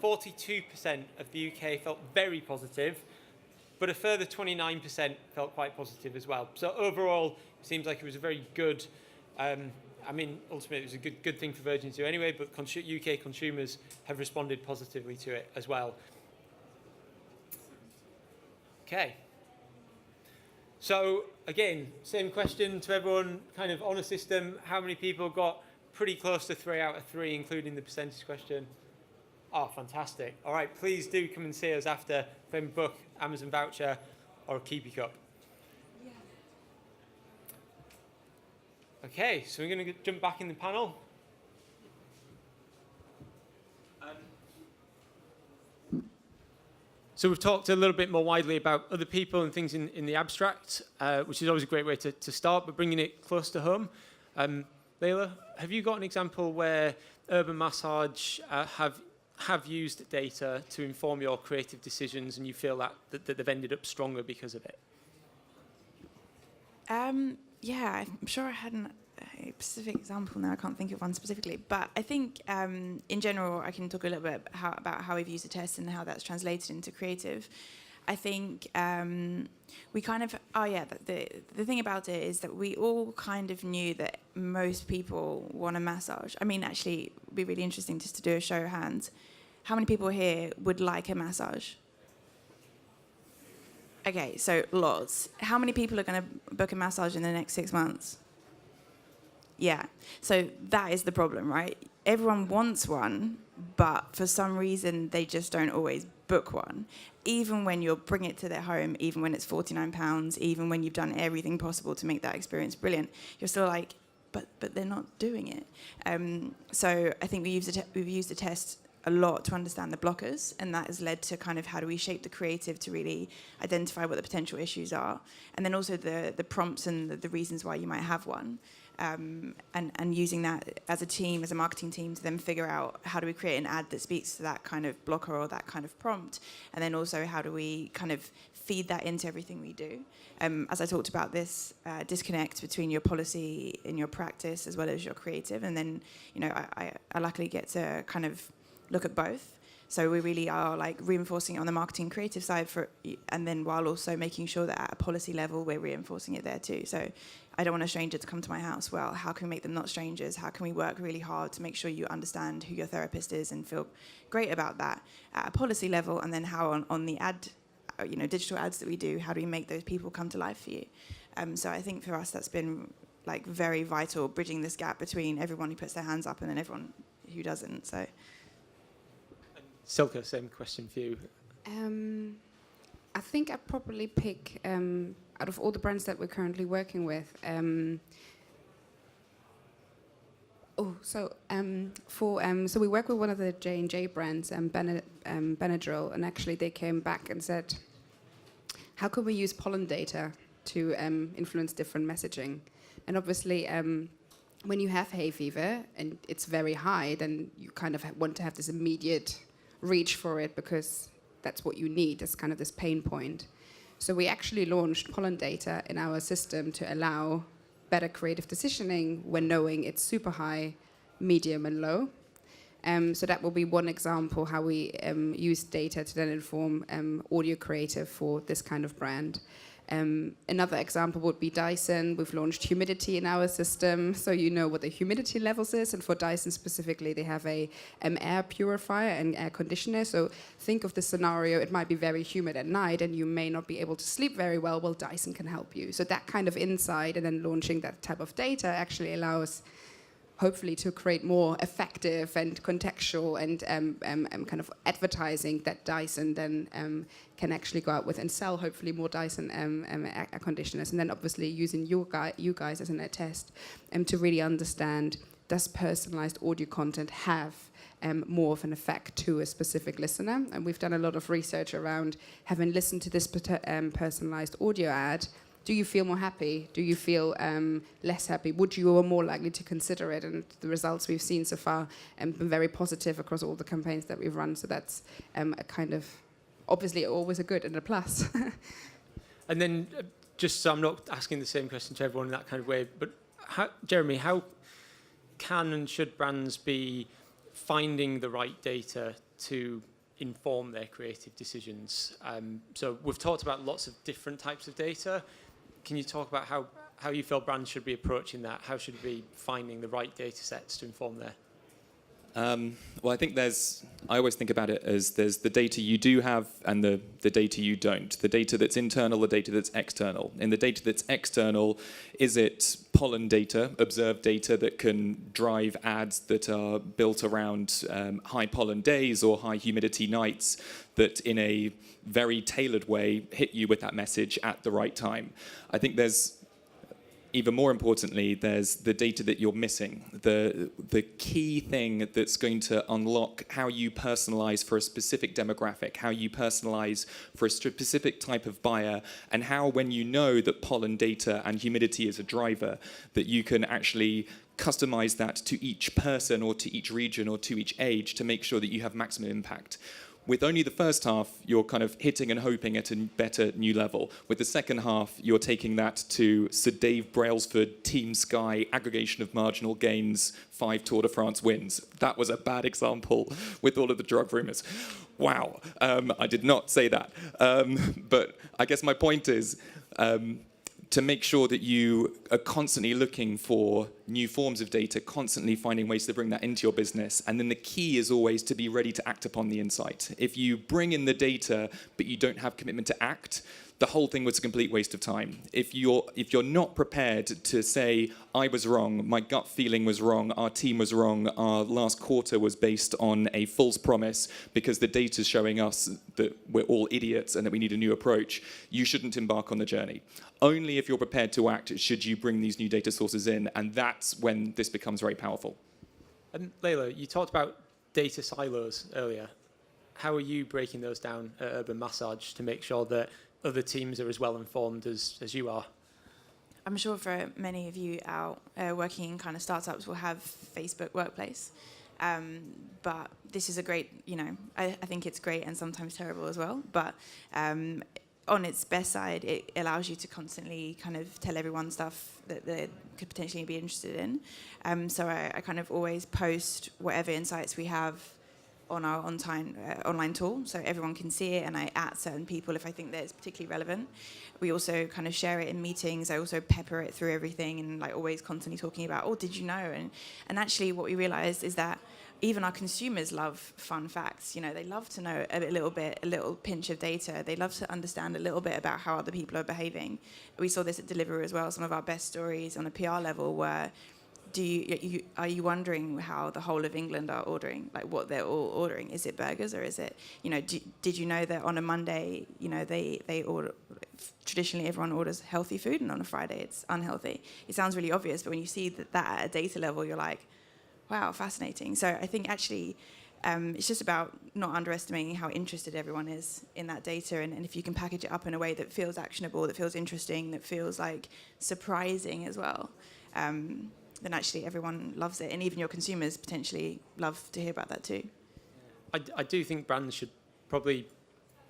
A: 42% of the UK felt very positive, but a further 29% felt quite positive as well. So overall, it seems like it was a very good, ultimately it was a good thing for Virgin to do anyway, but UK consumers have responded positively to it as well. Okay. So again, same question to everyone, kind of on a system. How many people got pretty close to 3 out of 3, including the percentage question? Oh, fantastic. All right, please do come and see us after for a book, Amazon voucher, or a Keepy Cup. Yeah. Okay, so we're going to jump back in the panel. So we've talked a little bit more widely about other people and things in the abstract, which is always a great way to start, but bringing it close to home. Layla, have you got an example where Urban Massage have used data to inform your creative decisions and you feel that they've ended up stronger because of it?
D: Yeah, I'm sure I had a specific example now. I can't think of one specifically. But I think in general, I can talk a little bit about how we've used ATTEST and how that's translated into creative. I think we kind of, the thing about it is that we all kind of knew that most people want a massage. I mean, actually, it'd be really interesting just to do a show of hands. How many people here would like a massage? Okay, so lots. How many people are going to book a massage in the next 6 months? Yeah, so that is the problem, right? Everyone wants one, but for some reason they just don't always book one. Even when you'll bring it to their home, even when it's £49, even when you've done everything possible to make that experience brilliant, you're still like, but they're not doing it. So I think we've used ATTEST a lot to understand the blockers, and that has led to kind of how do we shape the creative to really identify what the potential issues are, and then also the prompts and the reasons why you might have one. And using that as a team, as a marketing team, to then figure out how do we create an ad that speaks to that kind of blocker or that kind of prompt, and then also how do we kind of feed that into everything we do. As I talked about, this disconnect between your policy and your practice as well as your creative, and then I luckily get to kind of look at both. So we really are like reinforcing it on the marketing creative side and then while also making sure that at a policy level we're reinforcing it there too. So I don't want a stranger to come to my house. Well, how can we make them not strangers? How can we work really hard to make sure you understand who your therapist is and feel great about that at a policy level? And then how on the ad, digital ads that we do, how do we make those people come to life for you? So I think for us that's been like very vital, bridging this gap between everyone who puts their hands up and then everyone who doesn't. So.
A: Silke, same question for you.
C: I think I'd probably pick, out of all the brands that we're currently working with, so we work with one of the J&J brands, Benadryl, and actually they came back and said, how can we use pollen data to influence different messaging? And obviously, when you have hay fever and it's very high, then you kind of want to have this immediate reach for it because that's what you need. That's kind of this pain point. So we actually launched pollen data in our system to allow better creative decisioning when knowing it's super high, medium, and low. So that will be one example how we use data to then inform audio creative for this kind of brand. Another example would be Dyson. We've launched humidity in our system, so you know what the humidity levels is. And for Dyson specifically, they have a air purifier and air conditioner. So think of the scenario, it might be very humid at night and you may not be able to sleep very well. Well, Dyson can help you. So that kind of insight and then launching that type of data actually allows hopefully to create more effective and contextual and kind of advertising that Dyson then can actually go out with and sell hopefully more Dyson air conditioners. And then obviously using you guys as an ATTEST to really understand, does personalized audio content have more of an effect to a specific listener? And we've done a lot of research around having listened to this personalized audio ad. Do you feel more happy? Do you feel less happy? Would you or more likely to consider it? And the results we've seen so far have been very positive across all the campaigns that we've run. So that's a kind of, obviously always a good and a plus.
A: And then, just so I'm not asking the same question to everyone in that kind of way, but Jeremy, how can and should brands be finding the right data to inform their creative decisions? So we've talked about lots of different types of data. Can you talk about how you feel brands should be approaching that? How should we be finding the right data sets to inform there?
B: Well, I think I always think about it as there's the data you do have and the data you don't. The data that's internal, the data that's external. In the data that's external, is it pollen data, observed data that can drive ads that are built around high pollen days or high humidity nights that in a very tailored way hit you with that message at the right time? I think even more importantly, there's the data that you're missing. The key thing that's going to unlock how you personalize for a specific demographic, how you personalize for a specific type of buyer, and how when you know that pollen data and humidity is a driver, that you can actually customize that to each person or to each region or to each age to make sure that you have maximum impact. With only the first half, you're kind of hitting and hoping at a better new level. With the second half, you're taking that to Sir Dave Brailsford, Team Sky, aggregation of marginal gains, 5 Tour de France wins. That was a bad example with all of the drug rumours. Wow, I did not say that. But I guess my point is, to make sure that you are constantly looking for new forms of data, constantly finding ways to bring that into your business. And then the key is always to be ready to act upon the insight. If you bring in the data, but you don't have commitment to act, the whole thing was a complete waste of time. If you're not prepared to say, I was wrong, my gut feeling was wrong, our team was wrong, our last quarter was based on a false promise because the data's showing us that we're all idiots and that we need a new approach, you shouldn't embark on the journey. Only if you're prepared to act should you bring these new data sources in, and that's when this becomes very powerful.
A: And Layla, you talked about data silos earlier. How are you breaking those down at Urban Massage to make sure that other teams are as well informed as you are?
D: I'm sure for many of you out working in kind of startups will have Facebook Workplace. But this is a great, I think it's great and sometimes terrible as well. But on its best side, it allows you to constantly kind of tell everyone stuff that they could potentially be interested in. So I kind of always post whatever insights we have on our online tool, so everyone can see it, and I at certain people if I think that it's particularly relevant. We also kind of share it in meetings. I also pepper it through everything, and like always constantly talking about, oh, did you know? And actually what we realized is that even our consumers love fun facts. You know, they love to know a little pinch of data. They love to understand a little bit about how other people are behaving. We saw this at Deliveroo as well. Some of our best stories on a PR level were, are you wondering how the whole of England are ordering, like what they're all ordering? Is it burgers, or is it, you know, did you know that on a Monday, you know, they order, traditionally everyone orders healthy food, and on a Friday it's unhealthy? It sounds really obvious, but when you see that at a data level, you're like, wow, fascinating. So I think actually it's just about not underestimating how interested everyone is in that data, and if you can package it up in a way that feels actionable, that feels interesting, that feels like surprising as well, then actually everyone loves it, and even your consumers potentially love to hear about that too.
A: I do think brands should probably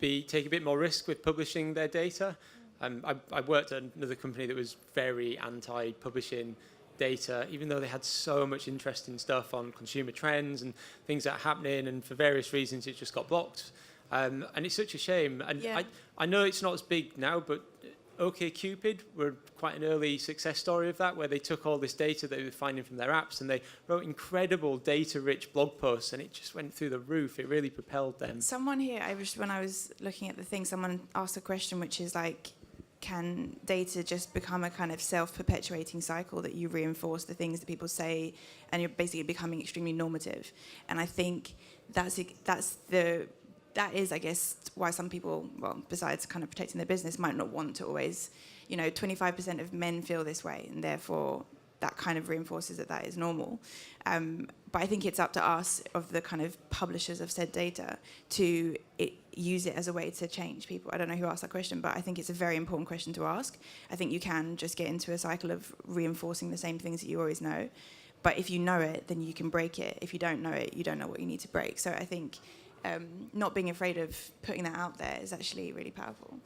A: take a bit more risk with publishing their data. I worked at another company that was very anti-publishing data, even though they had so much interesting stuff on consumer trends and things that are happening, and for various reasons it just got blocked. And it's such a shame. And
D: Yeah.
A: I know it's not as big now, but OkCupid were quite an early success story of that, where they took all this data that they were finding from their apps and they wrote incredible data-rich blog posts, and it just went through the roof. It really propelled them.
D: Someone here, when I was looking at the thing, someone asked a question which is like, can data just become a kind of self-perpetuating cycle that you reinforce the things that people say, and you're basically becoming extremely normative? And I think that is, I guess, why some people, well, besides kind of protecting their business, might not want to always, 25% of men feel this way, and therefore that kind of reinforces that is normal. But I think it's up to us, of the kind of publishers of said data, to use it as a way to change people. I don't know who asked that question, but I think it's a very important question to ask. I think you can just get into a cycle of reinforcing the same things that you always know. But if you know it, then you can break it. If you don't know it, you don't know what you need to break. So I think not being afraid of putting that out there is actually really powerful.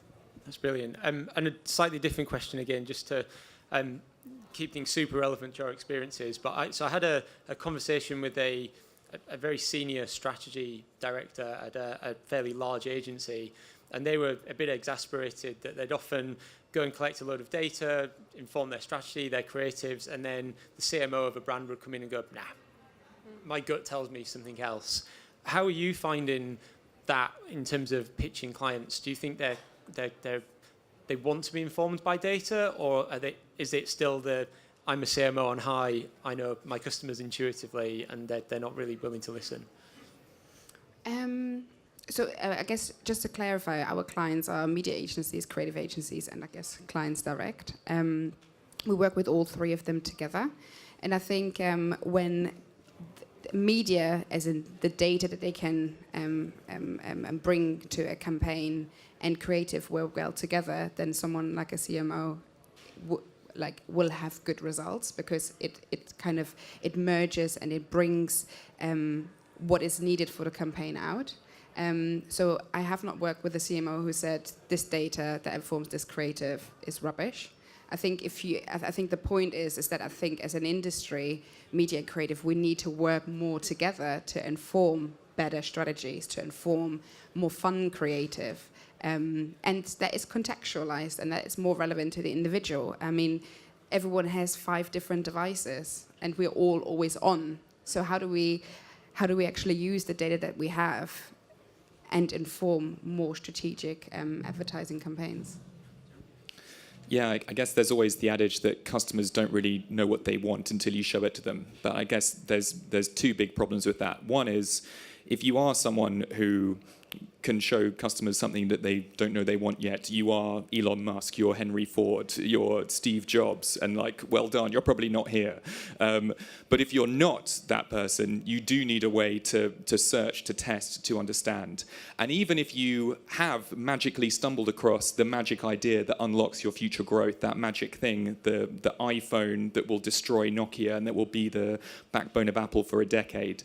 A: That's brilliant. And a slightly different question again, just to keep things super relevant to our experiences. But I had a conversation with a very senior strategy director at a fairly large agency, and they were a bit exasperated that they'd often go and collect a load of data, inform their strategy, their creatives, and then the CMO of a brand would come in and go, nah, my gut tells me something else. How are you finding that in terms of pitching clients? Do you think they want to be informed by data, or is it still I'm a CMO on high, I know my customers intuitively, and they're not really willing to listen?
C: So I guess just to clarify, our clients are media agencies, creative agencies, and I guess clients direct. We work with all three of them together. And I think when media, as in the data that they can bring to a campaign, and creative work well together, then someone like a CMO will have good results, because it merges and it brings what is needed for the campaign out. So I have not worked with a CMO who said this data that informs this creative is rubbish. I think the point is that I think as an industry, media and creative, we need to work more together to inform better strategies, to inform more fun creative, and that is contextualized and that is more relevant to the individual. I mean, everyone has 5 different devices and we're all always on. So how do we actually use the data that we have and inform more strategic advertising campaigns?
B: Yeah, I guess there's always the adage that customers don't really know what they want until you show it to them. But I guess there's 2 big problems with that. One is, if you are someone who can show customers something that they don't know they want yet, you are Elon Musk, you're Henry Ford, you're Steve Jobs, and well done, you're probably not here. But if you're not that person, you do need a way to search, to test, to understand. And even if you have magically stumbled across the magic idea that unlocks your future growth, that magic thing, the iPhone that will destroy Nokia and that will be the backbone of Apple for a decade,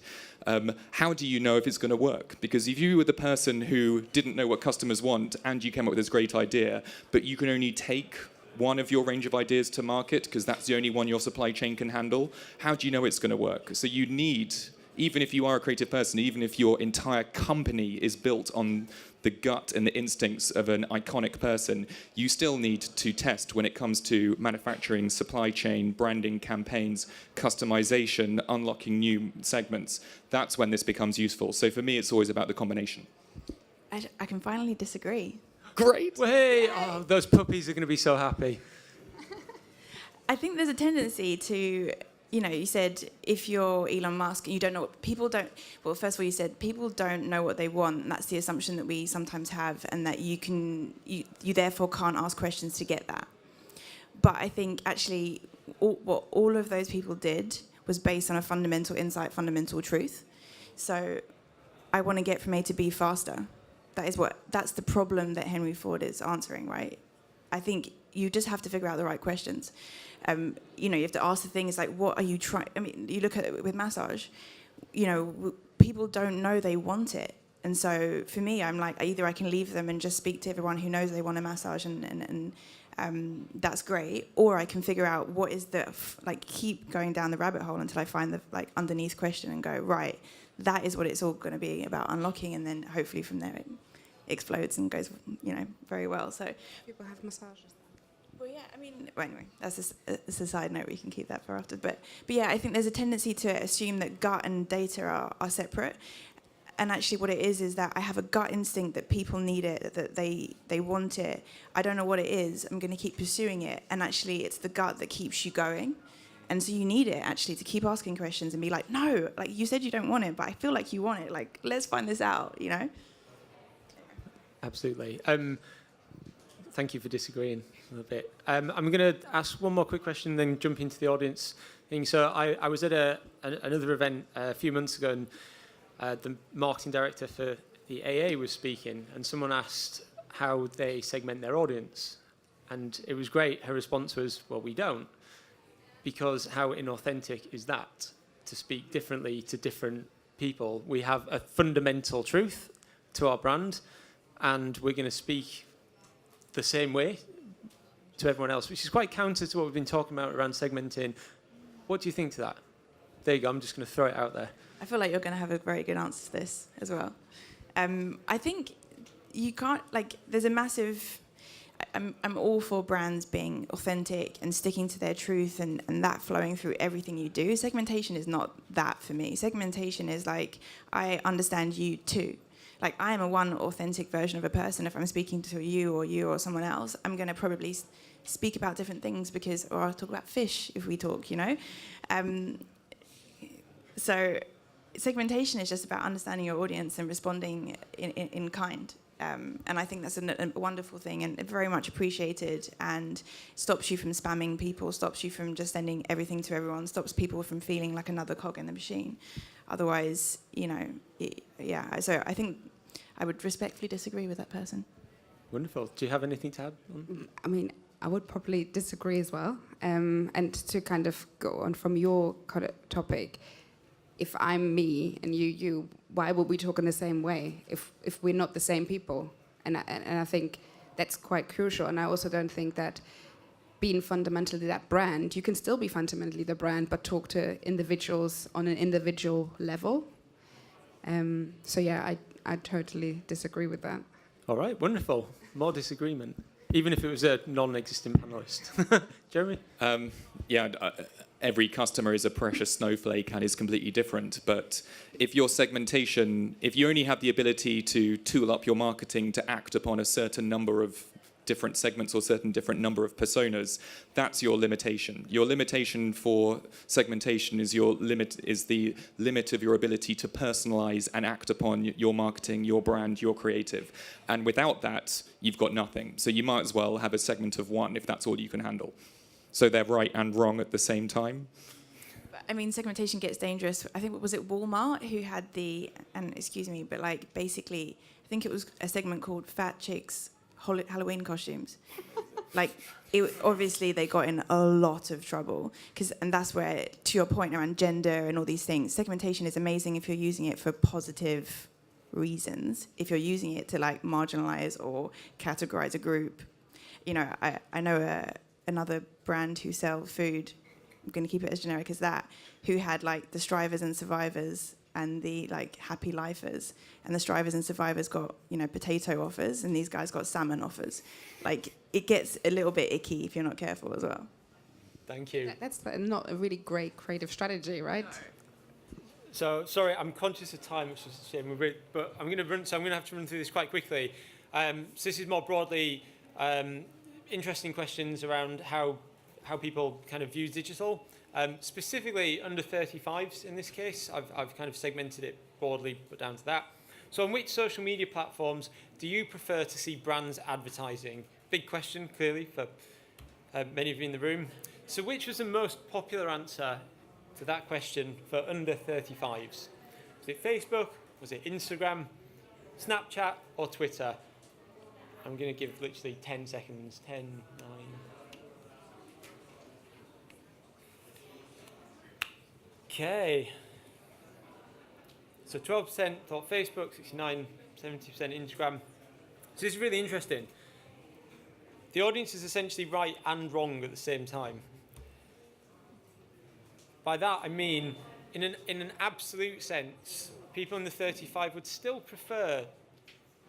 B: how do you know if it's going to work? Because if you were the person person who didn't know what customers want and you came up with this great idea, but you can only take one of your range of ideas to market because that's the only one your supply chain can handle, how do you know it's going to work? So you need, even if you are a creative person, even if your entire company is built on the gut and the instincts of an iconic person, you still need to test when it comes to manufacturing, supply chain, branding campaigns, customization, unlocking new segments. That's when this becomes useful. So for me, it's always about the combination.
D: I can finally disagree.
B: Great.
A: Well, hey, oh, those puppies are going to be so happy.
D: I think there's a tendency to, you know, you said if you're Elon Musk, you don't know what people don't. Well, first of all, you said people don't know what they want. And that's the assumption that we sometimes have, and that you therefore can't ask questions to get that. But I think actually, what all of those people did was based on a fundamental insight, fundamental truth. So, I want to get from A to B faster. That's the problem that Henry Ford is answering, right? I think you just have to figure out the right questions. You know, you have to ask the things like, what are you trying? I mean, you look at it with massage, you know, people don't know they want it. And so for me, I'm like, either I can leave them and just speak to everyone who knows they want a massage and that's great, or I can figure out what is keep going down the rabbit hole until I find the underneath question and go, right, that is what it's all going to be about unlocking, and then hopefully from there it explodes and goes, you know, very well. So
C: People have massages.
D: well, yeah, I mean, well, anyway, that's a side note. We can keep that for after. But yeah, I think there's a tendency to assume that gut and data are separate. And actually what it is that I have a gut instinct that people need it, that they want it. I don't know what it is. I'm going to keep pursuing it. And actually it's the gut that keeps you going. And so you need it, actually, to keep asking questions and be like, no, like, you said you don't want it, but I feel like you want it. Like, let's find this out, you know?
A: Absolutely. Thank you for disagreeing a little bit. I'm going to ask one more quick question, then jump into the audience thing. So I was at another event a few months ago, and the marketing director for the AA was speaking, and someone asked how they segment their audience. And it was great. Her response was, well, we don't. Because how inauthentic is that, to speak differently to different people? We have a fundamental truth to our brand, and we're going to speak the same way to everyone else, which is quite counter to what we've been talking about around segmenting. What do you think to that? There you go. I'm just going to throw it out there.
D: I feel like you're going to have a very good answer to this as well. I think you can't, like, there's a massive... I'm all for brands being authentic and sticking to their truth and that flowing through everything you do. Segmentation is not that for me. Segmentation is like, I understand you too. Like, I am a one authentic version of a person. If I'm speaking to you or someone else, I'm going to probably speak about different things or I'll talk about fish if we talk, you know? So segmentation is just about understanding your audience and responding in kind. And I think that's a wonderful thing and very much appreciated, and stops you from spamming people, stops you from just sending everything to everyone, stops people from feeling like another cog in the machine. Otherwise, you know, yeah. So I think I would respectfully disagree with that person.
A: Wonderful. Do you have anything to add?
C: I mean, I would probably disagree as well. And to kind of go on from your topic, if I'm me and you, why would we talk in the same way if we're not the same people? And I think that's quite crucial. And I also don't think that being fundamentally that brand, you can still be fundamentally the brand, but talk to individuals on an individual level. So yeah, I totally disagree with that.
A: All right, wonderful. More disagreement, even if it was a non-existent panelist. Jeremy?
B: Every customer is a precious snowflake and is completely different. But if your segmentation, if you only have the ability to tool up your marketing to act upon a certain number of different segments or certain different number of personas, that's your limitation. Your limitation for segmentation is the limit of your ability to personalize and act upon your marketing, your brand, your creative. And without that, you've got nothing. So you might as well have a segment of one if that's all you can handle. So they're right and wrong at the same time.
D: I mean, segmentation gets dangerous. I think, was it Walmart who had excuse me, but like basically, I think it was a segment called Fat Chicks Halloween Costumes. Like, obviously they got in a lot of trouble. And that's where, to your point around gender and all these things, segmentation is amazing if you're using it for positive reasons if you're using it to like marginalize or categorize a group. You know, I know another brand who sell food, I'm going to keep it as generic as that, who had like the strivers and survivors and the like happy lifers, and the strivers and survivors got, you know, potato offers and these guys got salmon offers. Like, it gets a little bit icky if you're not careful as well.
A: Thank you.
C: That's not a really great creative strategy, right?
A: So, sorry, I'm conscious of time, which is a shame, but I'm going to have to run through this quite quickly. So this is more broadly interesting questions around how people kind of view digital. Specifically under 35s in this case, I've kind of segmented it broadly, but down to that. So on which social media platforms do you prefer to see brands advertising? Big question, clearly, for many of you in the room. So which was the most popular answer to that question for under 35s? Was it Facebook? Was it Instagram? Snapchat or Twitter? I'm going to give literally 10 seconds. 10, 9. Okay. So 12% thought Facebook, 69, 70% Instagram. So this is really interesting. The audience is essentially right and wrong at the same time. By that I mean, in an absolute sense, people under 35 would still prefer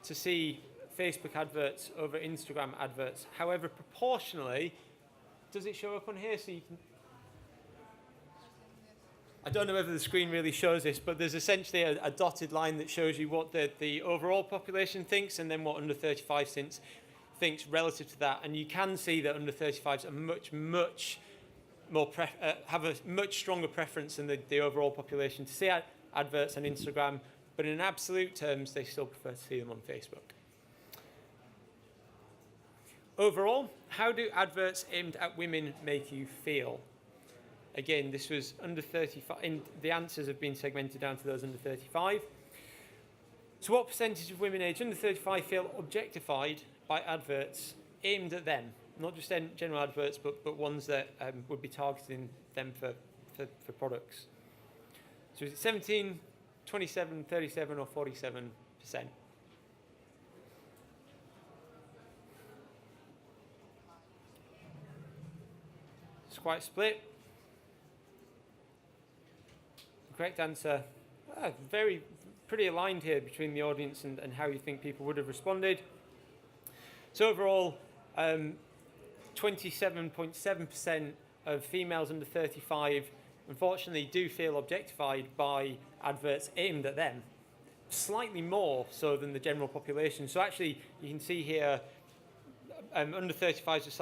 A: to see Facebook adverts over Instagram adverts. However, proportionally, does it show up on here so you can... I don't know whether the screen really shows this, but there's essentially a dotted line that shows you what the overall population thinks and then what under 35 thinks relative to that. And you can see that under 35s are much more have a much stronger preference than the overall population to see adverts on Instagram, but in absolute terms, they still prefer to see them on Facebook. Overall, how do adverts aimed at women make you feel? Again, this was under 35, and the answers have been segmented down to those under 35. So what percentage of women aged under 35 feel objectified by adverts aimed at them? Not just general adverts, but ones that would be targeting them for products. So is it 17, 27, 37 or 47%? It's quite split. The correct answer, pretty aligned here between the audience and how you think people would have responded. So overall, 27.7% of females under 35 unfortunately do feel objectified by adverts aimed at them, slightly more so than the general population. So actually, you can see here, under 35s are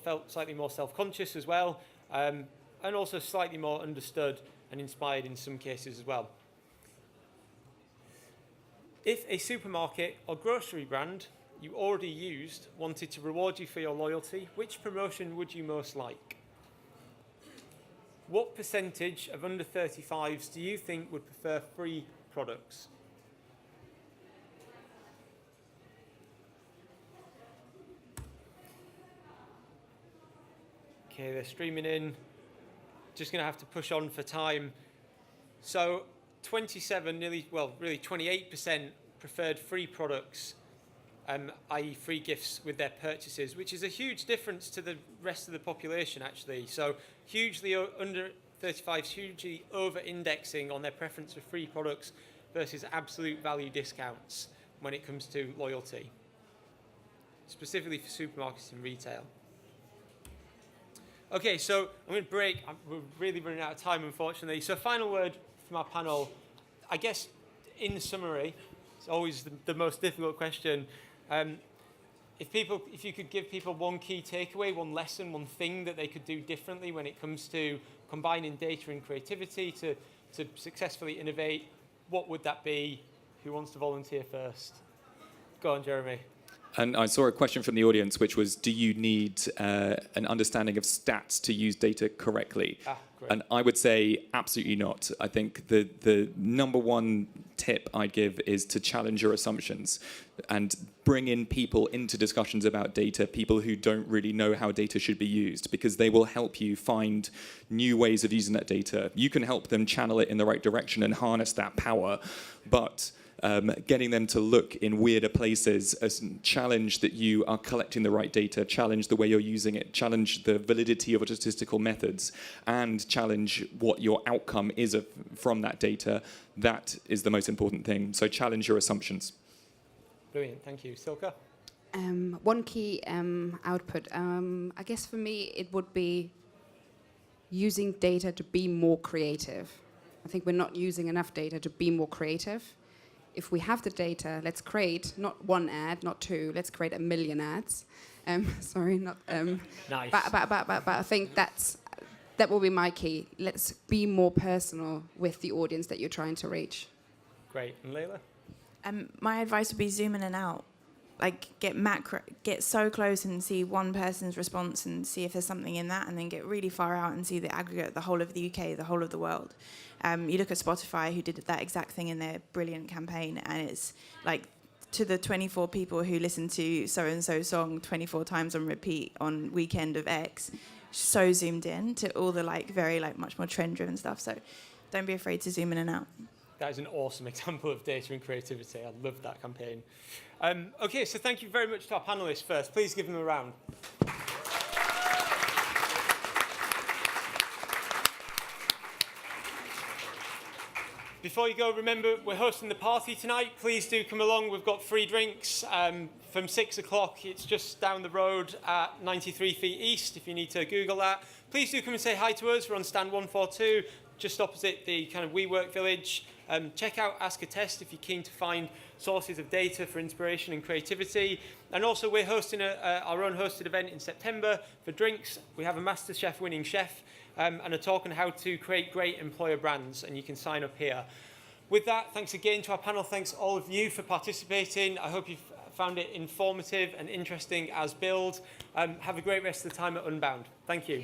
A: felt slightly more self-conscious as well, and also slightly more understood and inspired in some cases as well. If a supermarket or grocery brand you already used wanted to reward you for your loyalty, which promotion would you most like? What percentage of under 35s do you think would prefer free products? Okay, they're streaming in. Just going to have to push on for time. So 27, really 28% preferred free products, i.e. free gifts with their purchases, which is a huge difference to the rest of the population actually. So hugely under 35s, hugely over-indexing on their preference for free products versus absolute value discounts when it comes to loyalty, specifically for supermarkets and retail. Okay, so I'm going to break. We're really running out of time, unfortunately. So final word from our panel. I guess, in summary, it's always the most difficult question. If you could give people one key takeaway, one lesson, one thing that they could do differently when it comes to combining data and creativity to successfully innovate, what would that be? Who wants to volunteer first? Go on, Jeremy.
B: And I saw a question from the audience, which was, do you need an understanding of stats to use data correctly?
A: Great.
B: And I would say absolutely not. I think the number one tip I'd give is to challenge your assumptions and bring in people into discussions about data, people who don't really know how data should be used, because they will help you find new ways of using that data. You can help them channel it in the right direction and harness that power, but getting them to look in weirder places, challenge that you are collecting the right data, challenge the way you're using it, challenge the validity of statistical methods, and challenge what your outcome is from that data. That is the most important thing. So challenge your assumptions.
A: Brilliant, thank you. Silke?
C: One key output, I guess for me, it would be using data to be more creative. I think we're not using enough data to be more creative. If we have the data, let's create not one ad, not two, let's create 1 million ads. Sorry, not...
A: Nice.
C: But I think that will be my key. Let's be more personal with the audience that you're trying to reach.
A: Great. And Layla?
D: My advice would be zoom in and out. Like get so close and see one person's response and see if there's something in that, and then get really far out and see the aggregate, the whole of the UK, the whole of the world. You look at Spotify, who did that exact thing in their brilliant campaign, and it's like to the 24 people who listen to so-and-so song 24 times on repeat on weekend of X, so zoomed in to all the very much more trend-driven stuff. So don't be afraid to zoom in and out.
A: That is an awesome example of data and creativity. I love that campaign. OK, so thank you very much to our panelists first. Please give them a round. Before you go, remember, we're hosting the party tonight. Please do come along. We've got free drinks from 6 o'clock. It's just down the road at 93 Feet East, if you need to Google that. Please do come and say hi to us. We're on stand 142, just opposite the kind of WeWork village. Check out ATTEST if you're keen to find sources of data for inspiration and creativity. And also, we're hosting our own hosted event in September for drinks. We have a MasterChef winning chef and a talk on how to create great employer brands, and you can sign up here. With that, thanks again to our panel. Thanks all of you for participating. I hope you've found it informative and interesting as Build. Have a great rest of the time at Unbound. Thank you.